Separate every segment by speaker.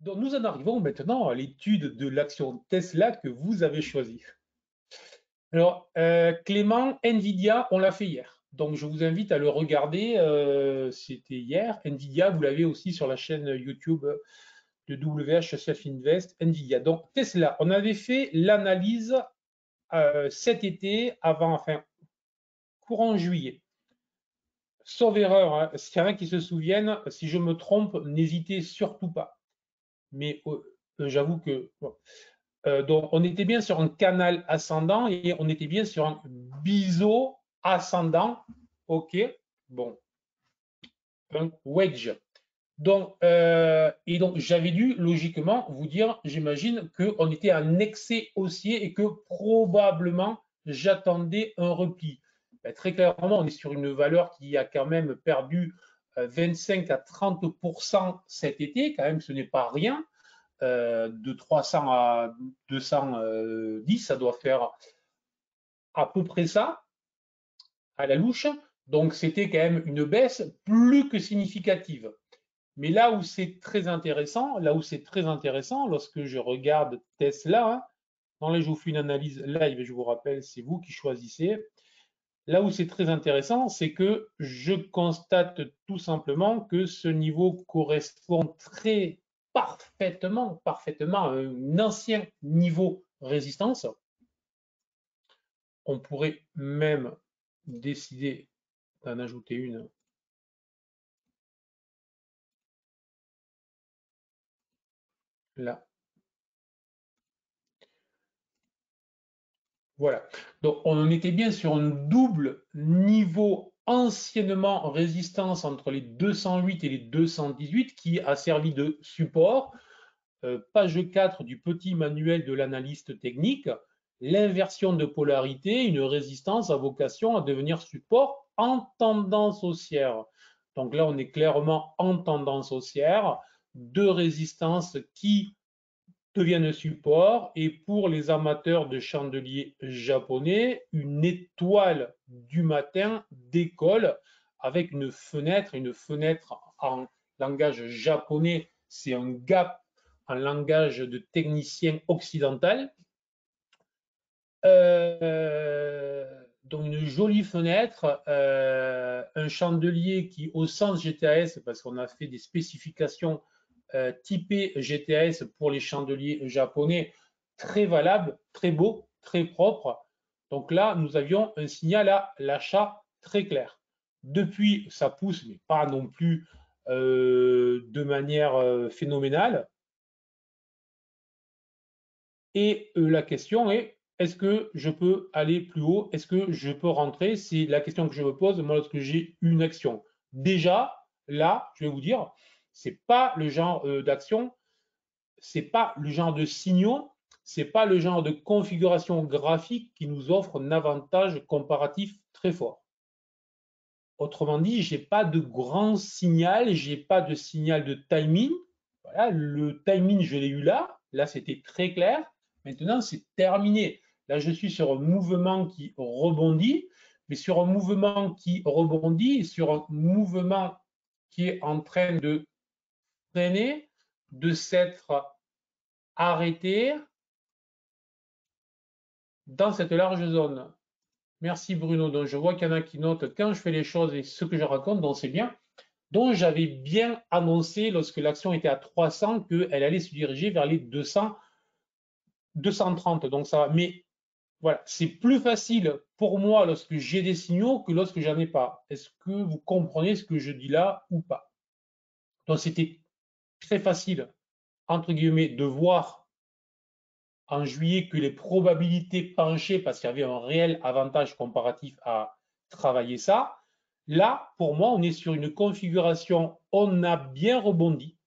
Speaker 1: Donc, nous en arrivons maintenant à l'étude de l'action Tesla que vous avez choisie. Alors, Clément, Nvidia, on l'a fait hier. Donc, je vous invite à le regarder. C'était hier. Nvidia, vous l'avez aussi sur la chaîne YouTube de WH Self Invest, Nvidia. Donc, Tesla, on avait fait l'analyse cet été, enfin, courant juillet. Sauf erreur, hein. S'il y en a qui se souviennent, si je me trompe, n'hésitez surtout pas. Mais j'avoue que bon. Donc, on était bien sur un canal ascendant et on était bien sur un biseau ascendant. OK, bon, un wedge. Donc, et donc, j'avais dû logiquement vous dire, j'imagine, qu'on était en excès haussier et que probablement j'attendais un repli. Ben, très clairement, on est sur une valeur qui a quand même perdu 25 à 30% cet été. Quand même, ce n'est pas rien. De 300 à 210, ça doit faire à peu près ça, à la louche. Donc, c'était quand même une baisse plus que significative. Mais là où c'est très intéressant, lorsque je regarde Tesla, hein, là je vous fais une analyse live, je vous rappelle, c'est vous qui choisissez. Là où c'est très intéressant, c'est que je constate tout simplement que ce niveau correspond très parfaitement à un ancien niveau résistance. On pourrait même décider d'en ajouter une là. Voilà. Donc, on en était bien sur un double niveau anciennement résistance entre les 208 et les 218 qui a servi de support. Page 4 du petit manuel de l'analyste technique. L'inversion de polarité, une résistance a vocation à devenir support en tendance haussière. Donc là, on est clairement en tendance haussière. Deux résistances qui deviennent support et pour les amateurs de chandeliers japonais, une étoile du matin décolle avec une fenêtre en langage japonais, c'est un gap en langage de technicien occidental. Donc une jolie fenêtre, un chandelier qui au sens GTAS, parce qu'on a fait des spécifications typé GTS pour les chandeliers japonais, très valable, très beau, très propre. Donc là, nous avions un signal à l'achat très clair. Depuis, ça pousse, mais pas non plus de manière phénoménale. Et la question est, est-ce que je peux aller plus haut? Est-ce que je peux rentrer? C'est la question que je me pose moi lorsque j'ai une action. Déjà, là, je vais vous dire, c'est pas le genre d'action, c'est pas le genre de signaux, c'est pas le genre de configuration graphique qui nous offre un avantage comparatif très fort. Autrement dit, j'ai pas de grand signal, j'ai pas de signal de timing. Voilà, le timing, je l'ai eu là. Là, c'était très clair. Maintenant, c'est terminé. Là, je suis sur un mouvement qui rebondit, mais sur un mouvement qui rebondit et sur un mouvement qui est en train de freiner, de s'être arrêté dans cette large zone. Merci Bruno. Donc, je vois qu'il y en a qui notent quand je fais les choses et ce que je raconte, donc c'est bien. Donc, j'avais bien annoncé lorsque l'action était à 300 qu'elle allait se diriger vers les 200, 230. Donc, ça va. Mais voilà, c'est plus facile pour moi lorsque j'ai des signaux que lorsque j'en ai pas. Est-ce que vous comprenez ce que je dis là ou pas? Donc, c'était très facile, entre guillemets, de voir en juillet que les probabilités penchaient parce qu'il y avait un réel avantage comparatif à travailler ça. Là, pour moi, on est sur une configuration, on a bien rebondi.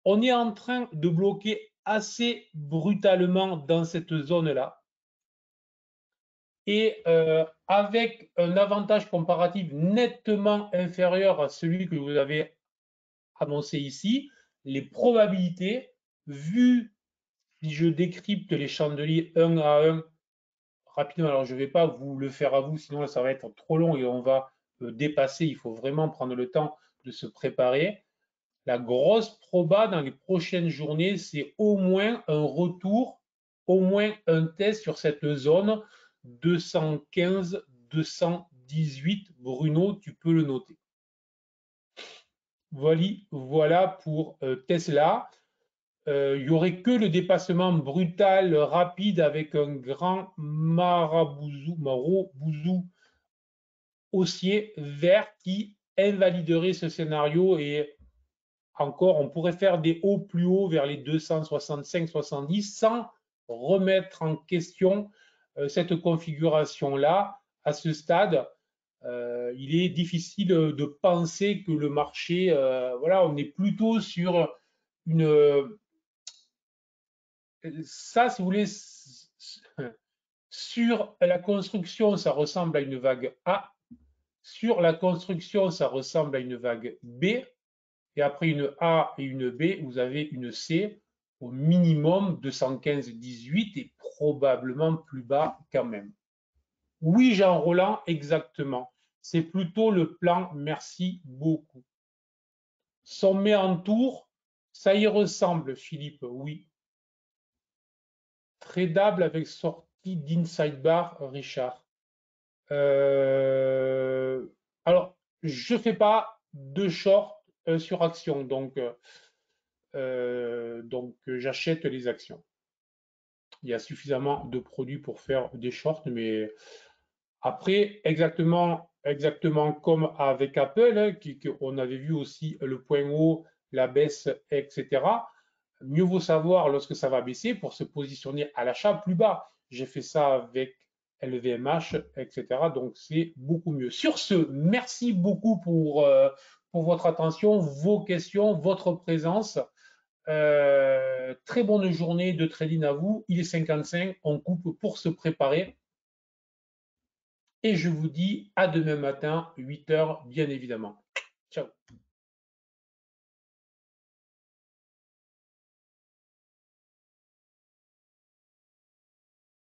Speaker 1: On est en train de bloquer assez brutalement dans cette zone-là. Et avec un avantage comparatif nettement inférieur à celui que vous avez annoncé ici, les probabilités, vu si je décrypte les chandeliers un à un rapidement, alors je ne vais pas vous le faire à vous, sinon ça va être trop long et on va dépasser. Il faut vraiment prendre le temps de se préparer. La grosse proba dans les prochaines journées, c'est au moins un retour, au moins un test sur cette zone 215-218. Bruno, tu peux le noter. Voilà pour Tesla. Il n'y aurait que le dépassement brutal, rapide, avec un grand marabouzou haussier vert qui invaliderait ce scénario. Et encore, on pourrait faire des hauts plus hauts vers les 265-70 sans remettre en question cette configuration-là. À ce stade, il est difficile de penser que le marché, voilà, on est plutôt sur une, ça, si vous voulez, sur la construction, ça ressemble à une vague A. Sur la construction, ça ressemble à une vague B. Et après une A et une B, vous avez une C au minimum 215,18 et probablement plus bas quand même. Oui, Jean Roland, exactement. C'est plutôt le plan merci beaucoup. Sommet en tour, ça y ressemble, Philippe, oui. Tradable avec sortie d'inside bar, Richard. Alors, je ne fais pas de short sur action, donc j'achète les actions. Il y a suffisamment de produits pour faire des shorts, mais après, exactement comme avec Apple, hein, on avait vu aussi le point haut, la baisse, etc. Mieux vaut savoir lorsque ça va baisser pour se positionner à l'achat plus bas. J'ai fait ça avec LVMH, etc. Donc c'est beaucoup mieux. Sur ce, merci beaucoup pour votre attention, vos questions, votre présence. Très bonne journée de trading à vous. Il est 55, on coupe pour se préparer. Et je vous dis à demain matin, 8 h, bien évidemment. Ciao.